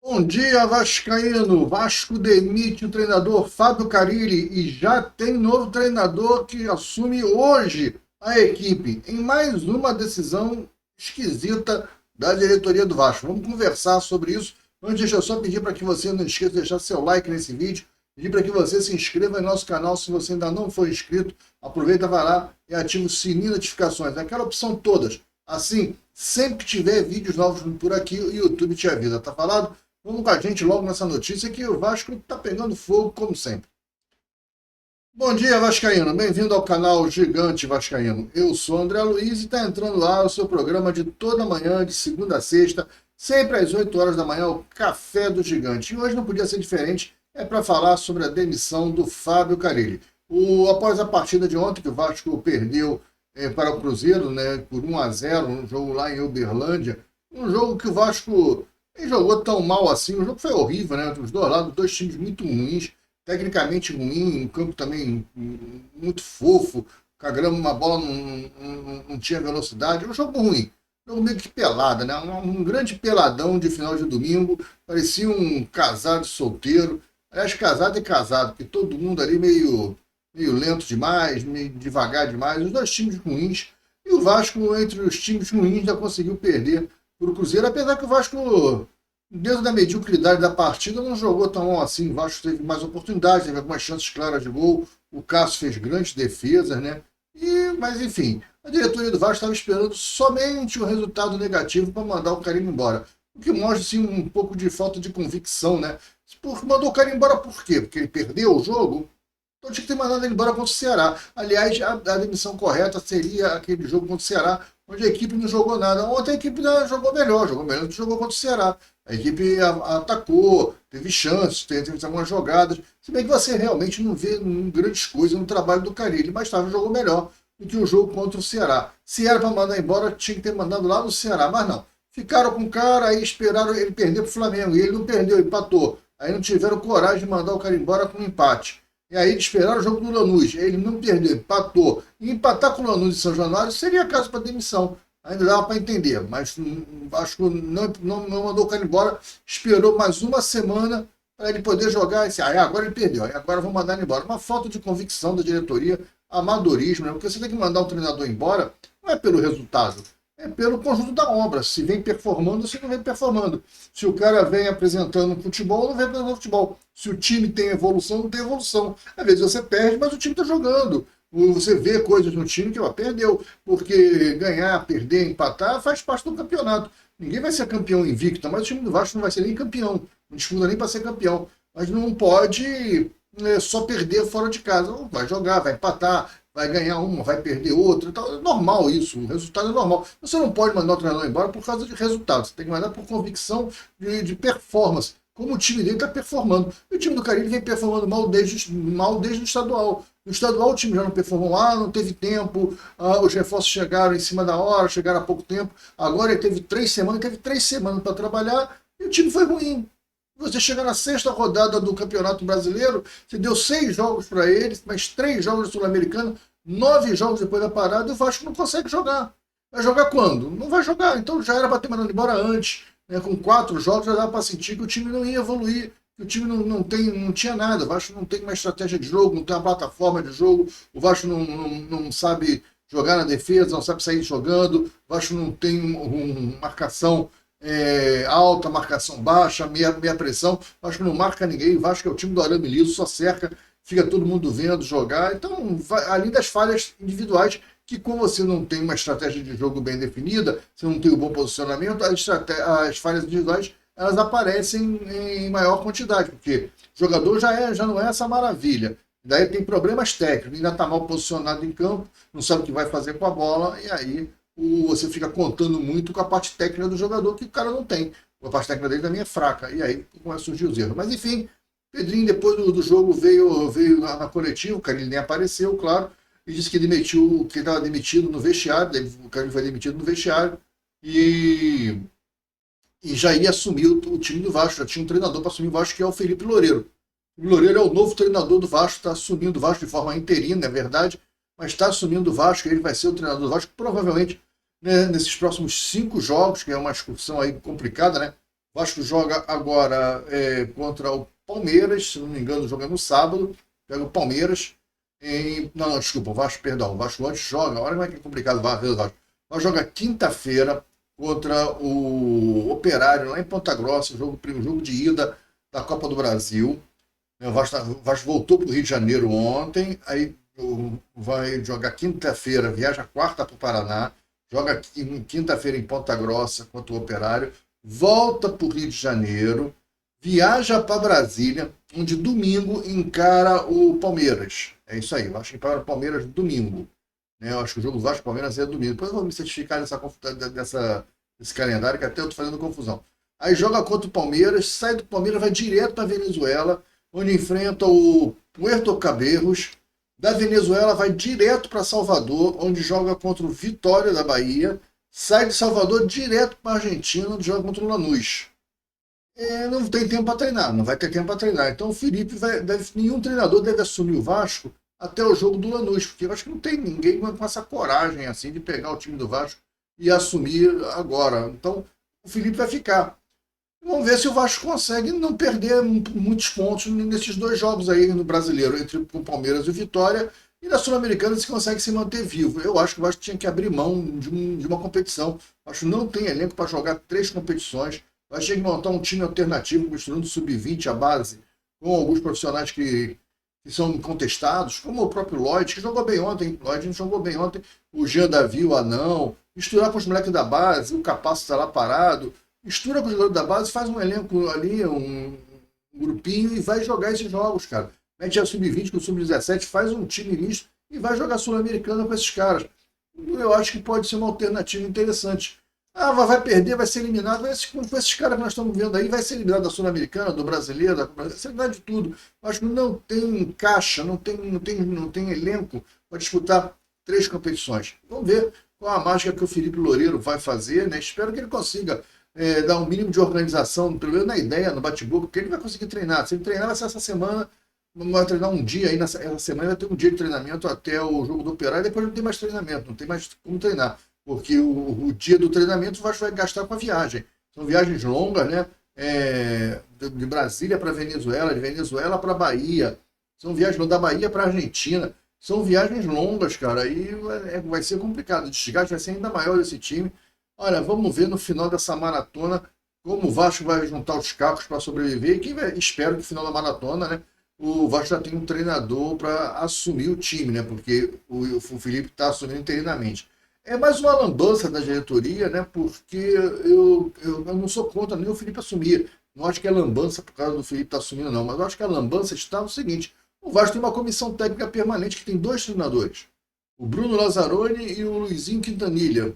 Bom dia, Vascaíno. Vasco demite o treinador Fábio Carille e já tem novo treinador que assume hoje a equipe, em mais uma decisão esquisita da diretoria do Vasco. Vamos conversar sobre isso. Antes, deixa eu só pedir para que você não esqueça de deixar seu like nesse vídeo, pedir para que você se inscreva em nosso canal se você ainda não for inscrito. Aproveita, vai lá e ativa o sininho de notificações, aquela opção todas. Assim, sempre que tiver vídeos novos por aqui, o YouTube te avisa, tá falado? Vamos com a gente logo nessa notícia que o Vasco está pegando fogo, como sempre. Bom dia, Vascaíno. Bem-vindo ao canal Gigante Vascaíno. Eu sou André Luiz e está entrando lá o seu programa de toda manhã, de segunda a sexta, sempre às 8 horas da manhã, o Café do Gigante. E hoje não podia ser diferente, é para falar sobre a demissão do Fábio Carille. Após a partida de ontem, que o Vasco perdeu para o Cruzeiro, né, por 1-0, um jogo lá em Uberlândia, um jogo que o Vasco nem jogou tão mal assim, o jogo foi horrível, né? Os dois lados, dois times muito ruins, tecnicamente ruim, um campo também muito fofo, com a grama, uma bola não tinha velocidade, um jogo ruim. Um jogo meio que pelada, né? Um grande peladão de final de domingo, parecia um casado solteiro. Aliás, casado e casado, porque todo mundo ali meio lento demais, meio devagar demais, os dois times ruins. E o Vasco, entre os times ruins, já conseguiu perder para o Cruzeiro, apesar que o Vasco, dentro da mediocridade da partida, não jogou tão mal assim. O Vasco teve mais oportunidades, teve algumas chances claras de gol, o Cássio fez grandes defesas, né? Mas enfim, a diretoria do Vasco estava esperando somente um resultado negativo para mandar o Carille embora. O que mostra assim, um pouco de falta de convicção, né? Mandou o Carille embora por quê? Porque ele perdeu o jogo? Então tinha que ter mandado ele embora contra o Ceará. Aliás, a demissão correta seria aquele jogo contra o Ceará, onde a equipe não jogou nada. Ontem a equipe jogou melhor do que jogou contra o Ceará. A equipe atacou, teve chances, teve algumas jogadas. Se bem que você realmente não vê grandes coisas no trabalho do Carille, mas jogou melhor do que o jogo contra o Ceará. Se era para mandar embora, tinha que ter mandado lá no Ceará, mas não. Ficaram com o cara, aí esperaram ele perder para o Flamengo. E ele não perdeu, empatou. Aí não tiveram coragem de mandar o cara embora com um empate. E aí esperaram o jogo do Lanús. Ele não perdeu, empatou. E empatar com o Lanús em São Januário seria caso para demissão. Ainda dava para entender, mas acho que não mandou o cara embora. Esperou mais uma semana para ele poder jogar. Agora ele perdeu, agora vou mandar ele embora. Uma falta de convicção da diretoria, amadorismo, né? Porque você tem que mandar um treinador embora, não é pelo resultado, é pelo conjunto da obra. Se vem performando, se não vem performando. Se o cara vem apresentando futebol, não vem apresentando futebol. Se o time tem evolução, não tem evolução. Às vezes você perde, mas o time está jogando. Você vê coisas no time que perdeu, porque ganhar, perder, empatar faz parte do campeonato. Ninguém vai ser campeão invicto, mas o time do Vasco não vai ser nem campeão. Não disputa nem para ser campeão. Mas não pode só perder fora de casa. Vai jogar, vai empatar, vai ganhar uma, vai perder outra. Então, é normal isso, o resultado é normal. Você não pode mandar o treinador embora por causa de resultado. Você tem que mandar por convicção de performance. Como o time dele está performando. E o time do Carille vem performando mal desde o estadual. No estadual o time já não performou lá, não teve tempo, os reforços chegaram em cima da hora, chegaram há pouco tempo. Agora ele teve 3 semanas para trabalhar e o time foi ruim. Você chega na sexta rodada do Campeonato Brasileiro, você deu 6 jogos para eles, mais 3 jogos do Sul-Americano, 9 jogos depois da parada e o Vasco não consegue jogar. Vai jogar quando? Não vai jogar. Então já era para ter mandado embora antes. Com 4 jogos já dava para sentir que o time não ia evoluir, que o time não tinha nada. O Vasco não tem uma estratégia de jogo, não tem uma plataforma de jogo, o Vasco não sabe jogar na defesa, não sabe sair jogando, o Vasco não tem marcação alta, marcação baixa, meia pressão, o Vasco não marca ninguém, o Vasco é o time do arame liso, só cerca, fica todo mundo vendo jogar. Então, além das falhas individuais, que como você não tem uma estratégia de jogo bem definida, você não tem um bom posicionamento, as falhas individuais elas aparecem em maior quantidade, porque o jogador já não é essa maravilha. Daí tem problemas técnicos, ainda está mal posicionado em campo, não sabe o que vai fazer com a bola, e aí você fica contando muito com a parte técnica do jogador, que o cara não tem. A parte técnica dele também é fraca, e aí começa a surgir os erros. Mas enfim, Pedrinho, depois do jogo, veio na coletiva, o Carille nem apareceu, claro, e disse que demitiu, que estava demitido no vestiário, o Carille foi demitido no vestiário, e já ia assumir o time do Vasco, já tinha um treinador para assumir o Vasco, que é o Felipe Loureiro. O Loureiro é o novo treinador do Vasco, está assumindo o Vasco de forma interina, é verdade, mas está assumindo o Vasco, ele vai ser o treinador do Vasco, provavelmente, né, nesses próximos 5 jogos, que é uma excursão aí complicada, né? O Vasco joga agora contra o Palmeiras, se não me engano, joga no sábado. Pega o Palmeiras. Não, não, desculpa, o Vasco, perdão. O Vasco antes joga. Olha como é que é complicado o Vasco. O Vasco joga quinta-feira contra o Operário, lá em Ponta Grossa. Jogo de ida da Copa do Brasil. O Vasco voltou para o Rio de Janeiro ontem. Aí vai jogar quinta-feira, viaja quarta para o Paraná. Joga quinta-feira em Ponta Grossa contra o Operário. Volta para o Rio de Janeiro, viaja para Brasília, onde domingo encara o Palmeiras. É isso aí, eu acho que encara o Palmeiras domingo. Né? Eu acho que o jogo do Vasco Palmeiras é domingo. Depois eu vou me certificar desse calendário, que até eu estou fazendo confusão. Aí joga contra o Palmeiras, sai do Palmeiras, vai direto para a Venezuela, onde enfrenta o Puerto Cabellos. Da Venezuela vai direto para Salvador, onde joga contra o Vitória da Bahia. Sai de Salvador direto para a Argentina, onde joga contra o Lanús. Não tem tempo para treinar, não vai ter tempo para treinar. Então o Felipe nenhum treinador deve assumir o Vasco até o jogo do Lanús, porque eu acho que não tem ninguém com essa coragem assim de pegar o time do Vasco e assumir agora. Então o Felipe vai ficar. Vamos ver se o Vasco consegue não perder muitos pontos nesses dois jogos aí no Brasileiro, entre o Palmeiras e o Vitória, e na Sul-Americana se consegue se manter vivo. Eu acho que o Vasco tinha que abrir mão de uma competição. O Vasco não tem elenco para jogar 3 competições. O Vasco tinha que montar um time alternativo, misturando sub-20 à base, com alguns profissionais que são contestados, como o próprio Lloyd, que jogou bem ontem. O Lloyd não jogou bem ontem. O Jean Davi, o Anão. Misturar com os moleques da base, o Capasso está lá parado. Mistura com os jogadores da base, faz um elenco ali, um grupinho e vai jogar esses jogos, cara. Mete a sub-20 com o sub-17, faz um time misto e vai jogar Sul-Americana com esses caras. Eu acho que pode ser uma alternativa interessante. Vai perder, vai ser eliminado. Com esses caras que nós estamos vendo aí, vai ser eliminado da Sul-Americana, do Brasileiro, vai ser eliminado de tudo. Eu acho que não tem caixa, não tem elenco para disputar 3 competições. Vamos ver qual a mágica que o Felipe Loureiro vai fazer, né? Espero que ele consiga dar um mínimo de organização, pelo menos na ideia, no bate-boca, porque ele vai conseguir treinar. Se ele treinar, vai ser essa semana, vai treinar um dia aí, essa semana vai ter um dia de treinamento até o jogo do Operário, e depois não tem mais treinamento, não tem mais como treinar, porque o dia do treinamento vai gastar com a viagem. São viagens longas, né? De Brasília para Venezuela, de Venezuela para Bahia, são viagens da Bahia para Argentina, são viagens longas, cara, aí vai ser complicado, o desgaste vai ser ainda maior desse time. Olha, vamos ver no final dessa maratona como o Vasco vai juntar os cacos para sobreviver. Espero que no final da maratona, né, o Vasco já tenha um treinador para assumir o time, né, porque o Felipe está assumindo interinamente. É mais uma lambança da diretoria, né, porque eu não sou contra nem o Felipe assumir. Não acho que é lambança por causa do Felipe estar assumindo, não. Mas eu acho que a lambança está no seguinte: o Vasco tem uma comissão técnica permanente que tem 2 treinadores, o Bruno Lazzaroni e o Luizinho Quintanilha.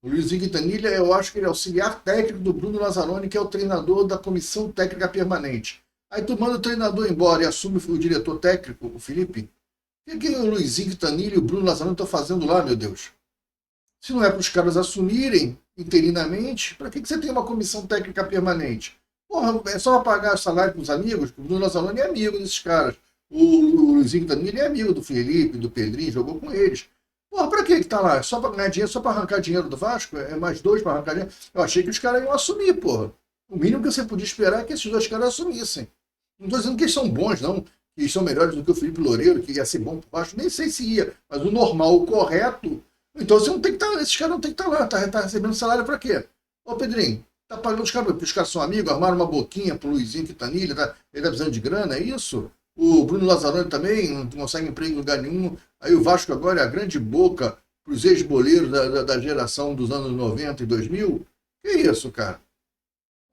O Luizinho Quintanilha, eu acho que ele é auxiliar técnico do Bruno Lazzaroni, que é o treinador da comissão técnica permanente. Aí tu manda o treinador embora e assume o diretor técnico, o Felipe. O que o Luizinho Quintanilha e o Bruno Lazzaroni estão fazendo lá, meu Deus? Se não é para os caras assumirem interinamente, para que você tem uma comissão técnica permanente? Porra, é só pagar salário para os amigos? O Bruno Lazzaroni é amigo desses caras. O Luizinho Quintanilha é amigo do Felipe, do Pedrinho, jogou com eles. Porra, pra que tá lá? Só pra ganhar dinheiro, só pra arrancar dinheiro do Vasco? É mais 2 pra arrancar dinheiro? Eu achei que os caras iam assumir, porra. O mínimo que você podia esperar é que esses 2 caras assumissem. Não tô dizendo que eles são bons, não. Que eles são melhores do que o Felipe Loureiro, que ia ser bom pro Vasco. Nem sei se ia. Mas o normal, o correto... Então você não tem que estar... Esses caras não tem que estar lá. Tá recebendo salário pra quê? Ô, Pedrinho, tá pagando os caras porque os caras são amigos, armaram uma boquinha pro Luizinho Quintanilha, ele tá precisando de grana, é isso? O Bruno Lazzaroni também não consegue emprego em lugar nenhum. Aí o Vasco agora é a grande boca para os ex-boleiros da geração dos anos 90 e 2000. Que isso, cara?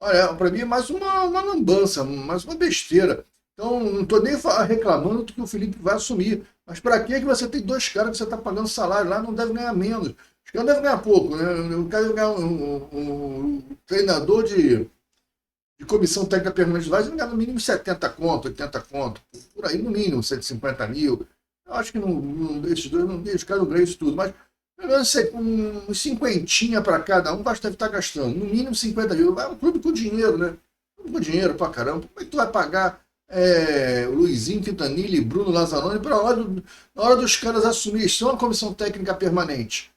Olha, para mim é mais uma lambança, mais uma besteira. Então, não estou nem reclamando do que o Felipe vai assumir. Mas para que você tem 2 caras que você está pagando salário lá, não deve ganhar menos? Os caras devem ganhar pouco, né? O cara deve ganhar um treinador de comissão técnica permanente lá, ganhar no mínimo 70 conto, 80 conto, por aí no mínimo 150 mil. Eu acho que esses dois, os caras não ganham isso tudo, mas pelo menos uns 50 para cada um, deve estar gastando, no mínimo 50 mil. É um clube com dinheiro, né? Com dinheiro pra caramba. Como é que tu vai pagar o Luizinho Quintanilha e Bruno Lazzaroni na hora dos caras assumirem? Isso é uma comissão técnica permanente.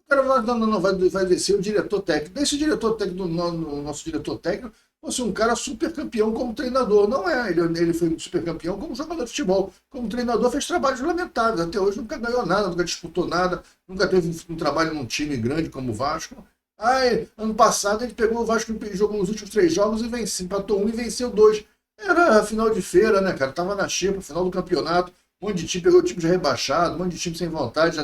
O cara não vai descer o diretor técnico. Esse diretor técnico, nosso diretor técnico, fosse um cara super campeão como treinador. Não é, ele foi super campeão como jogador de futebol. Como treinador fez trabalhos lamentáveis. Até hoje nunca ganhou nada, nunca disputou nada, nunca teve um trabalho num time grande como o Vasco. Aí, ano passado ele pegou o Vasco e jogou os últimos 3 jogos e venceu, empatou um e venceu dois. Era final de feira, né, cara? Tava na xepa, final do campeonato. Um monte de time pegou time já rebaixado, um monte de time sem vontade,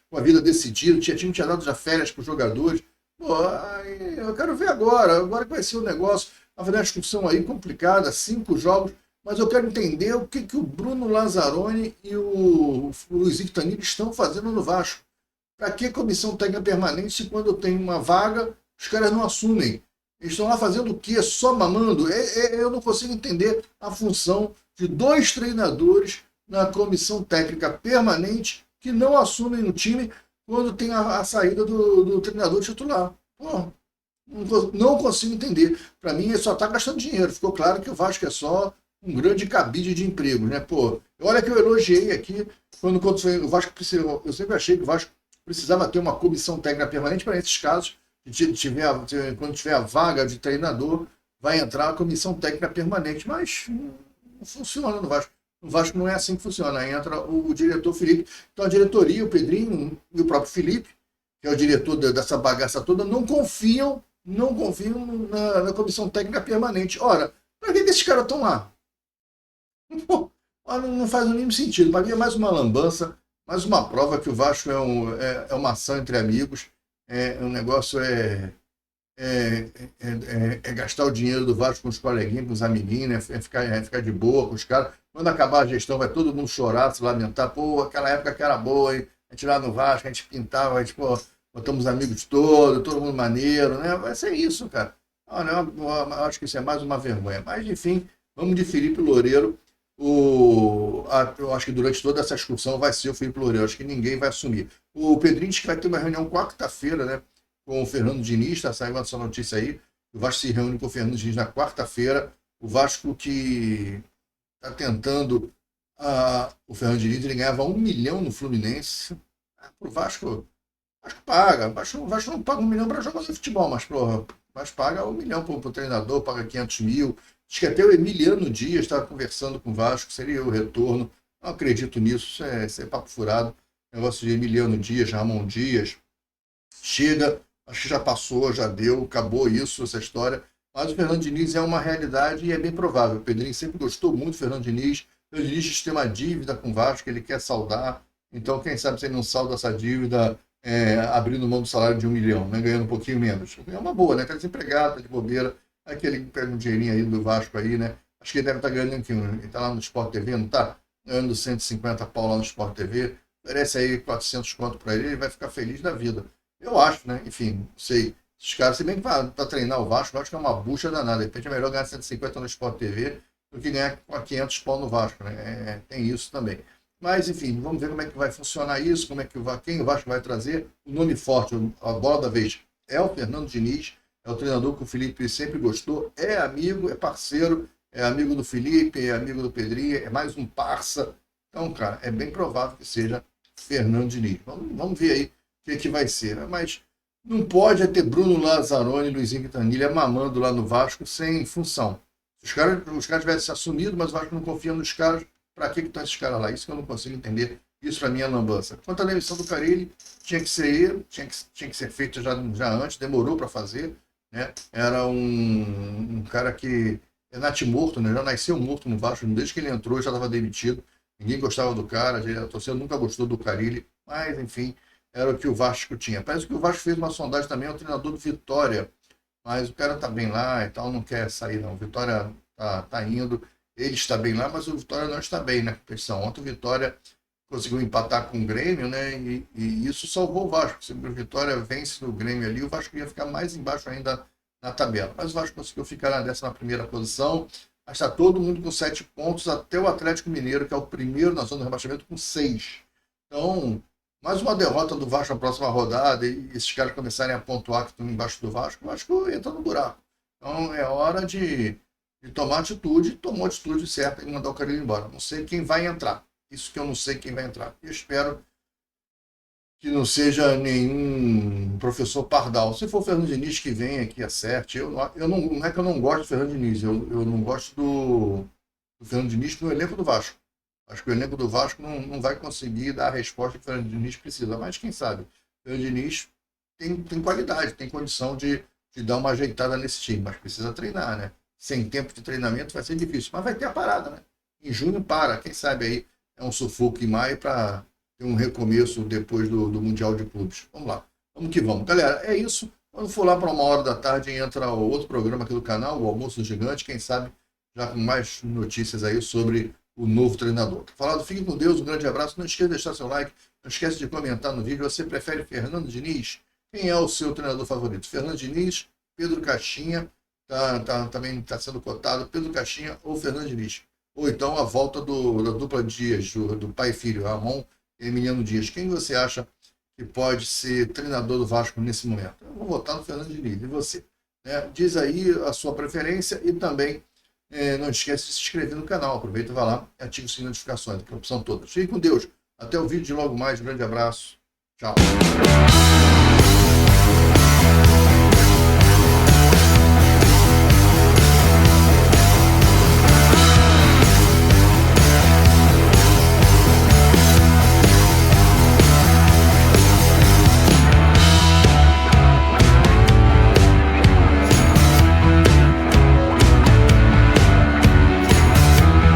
com a vida decidida. Tinha dado já férias para os jogadores. Pô, aí, eu quero ver agora que vai ser o negócio. Vai fazer uma discussão aí complicada, 5 jogos. Mas eu quero entender o que o Bruno Lazzaroni e o Luizinho Tanini estão fazendo no Vasco. Para que comissão técnica permanente se quando tem uma vaga os caras não assumem? Eles estão lá fazendo o quê? Só mamando? Eu não consigo entender a função de 2 treinadores na comissão técnica permanente que não assumem no time quando tem a saída do treinador titular. Pô, não consigo entender. Para mim, ele só está gastando dinheiro. Ficou claro que o Vasco é só um grande cabide de emprego, né? Pô, olha que eu elogiei aqui quando o Vasco precisou. Eu sempre achei que o Vasco precisava ter uma comissão técnica permanente para esses casos. Quando tiver a vaga de treinador, vai entrar a comissão técnica permanente. Mas não funciona no Vasco. No Vasco não é assim que funciona. Entra o diretor Felipe. Então a diretoria, o Pedrinho e o próprio Felipe, que é o diretor dessa bagaça toda, não confiam na comissão técnica permanente. Ora, para que esses caras estão lá? Não faz o mínimo sentido. Para mim é mais uma lambança, mais uma prova que o Vasco é uma ação entre amigos. O negócio é gastar o dinheiro do Vasco com os coleguinhas, com os amiguinhos, ficar de boa com os caras. Quando acabar a gestão, vai todo mundo chorar, se lamentar. Pô, aquela época que era boa, hein? A gente lá no Vasco, a gente pintava, a gente, pô, botamos os amigos todos, todo mundo maneiro, né? Vai ser isso, cara. Olha, eu acho que isso é mais uma vergonha. Mas, enfim, vamos de Felipe Loureiro. Eu acho que durante toda essa excursão vai ser o Felipe Loureiro. Acho que ninguém vai assumir. O Pedrinho disse que vai ter uma reunião quarta-feira, né? Com o Fernando Diniz, está saindo essa notícia aí. O Vasco se reúne com o Fernando Diniz na quarta-feira. O Vasco que está tentando. O Fernando Diniz ele ganhava 1 milhão no Fluminense. Para o Vasco paga. O Vasco não paga 1 milhão para jogador de futebol, mas porra, o Vasco paga 1 milhão para o treinador, paga 500 mil. Diz que até o Emiliano Dias estava conversando com o Vasco, seria o retorno. Não acredito nisso, isso é papo furado. Negócio de Emiliano Dias, Ramon Dias. Chega, acho que já passou, já deu, acabou isso, essa história. Mas o Fernando Diniz é uma realidade e é bem provável. O Pedrinho sempre gostou muito do Fernando Diniz. O Fernando Diniz tem uma dívida com o Vasco que ele quer saldar. Então, quem sabe se ele não salda essa dívida abrindo mão do salário de 1 milhão, né, ganhando um pouquinho menos. É uma boa, né? Está desempregado, tá de bobeira. Aquele que pega um dinheirinho aí do Vasco aí, né? Acho que ele deve estar ganhando aqui. Ele está lá no Sport TV, não está? Ganhando 150 pau lá no Sport TV. Oferece aí 400 conto para ele vai ficar feliz da vida. Eu acho, né? Enfim, não sei. Esses caras, se bem que para treinar o Vasco, eu acho que é uma bucha danada. De repente é melhor ganhar 150 no Sport TV do que ganhar 500 pau no Vasco, né? Tem isso também. Mas, enfim, vamos ver como é que vai funcionar isso, quem o Vasco vai trazer. O nome forte, a bola da vez, é o Fernando Diniz, é o treinador que o Felipe sempre gostou, é amigo, é parceiro, é amigo do Felipe, é amigo do Pedrinho, é mais um parça. Então, cara, é bem provável que seja Fernando Diniz. Vamos ver aí o que vai ser, né? Mas não pode ter Bruno Lazzaroni e Luizinho Quintanilha mamando lá no Vasco sem função. Os caras tivessem se assumido, mas o Vasco não confia nos caras. Para que estão esses caras lá? Isso que eu não consigo entender. Isso para mim é lambança. Quanto à demissão do Carille, tinha que ser ele, tinha que ser feito já antes, demorou para fazer. Né? Era um cara que é natimorto, né? Já nasceu morto no Vasco, desde que ele entrou já estava demitido. Ninguém gostava do cara, a torcida nunca gostou do Carille, mas enfim, era o que o Vasco tinha. Parece que o Vasco fez uma sondagem também ao treinador do Vitória, mas o cara está bem lá e tal, não quer sair não. O Vitória tá indo. Ele está bem lá, mas o Vitória não está bem na competição. Ontem o Vitória conseguiu empatar com o Grêmio, né? E isso salvou o Vasco. Se o Vitória vence no Grêmio ali, o Vasco ia ficar mais embaixo ainda na tabela. Mas o Vasco conseguiu ficar na 11ª posição. Mas está todo mundo com 7 pontos, até o Atlético Mineiro, que é o primeiro na zona do rebaixamento, com 6. Então, mais uma derrota do Vasco na próxima rodada, e esses caras começarem a pontuar que estão embaixo do Vasco, o Vasco entra no buraco. Então, é hora de tomar atitude, tomou a atitude certa e mandar o Carille embora. Não sei quem vai entrar. Isso que eu não sei quem vai entrar. Eu espero que não seja nenhum professor pardal. Se for o Fernando Diniz que vem aqui, acerte. Não é que eu não gosto do Fernando Diniz, eu não gosto do Fernando Diniz no elenco do Vasco. Acho que o elenco do Vasco não vai conseguir dar a resposta que o Fernando Diniz precisa, mas quem sabe? O Fernando Diniz tem qualidade, tem condição de dar uma ajeitada nesse time, mas precisa treinar, né? Sem tempo de treinamento vai ser difícil, mas vai ter a parada, né? Em junho para, quem sabe aí é um sufoco em maio para ter um recomeço depois do Mundial de Clubes. Vamos lá, vamos que vamos. Galera, é isso. Quando for lá para 1 hora da tarde, entra o outro programa aqui do canal, o Almoço Gigante, quem sabe já com mais notícias aí sobre o novo treinador. Falado, fique com Deus, um grande abraço. Não esqueça de deixar seu like, não esqueça de comentar no vídeo. Você prefere Fernando Diniz? Quem é o seu treinador favorito? Fernando Diniz, Pedro Caixinha, também está sendo cotado, Pedro Caixinha ou Fernando Diniz. Ou então a volta da dupla Dias, do pai e filho, Ramon e Emiliano Dias. Quem você acha que pode ser treinador do Vasco nesse momento? Eu vou votar no Fernando Diniz. E você? Né? Diz aí a sua preferência e também não esquece de se inscrever no canal. Aproveita e vai lá e ativa o sininho de notificações, que é a opção toda. Fique com Deus. Até o vídeo de logo mais. Um grande abraço. Tchau.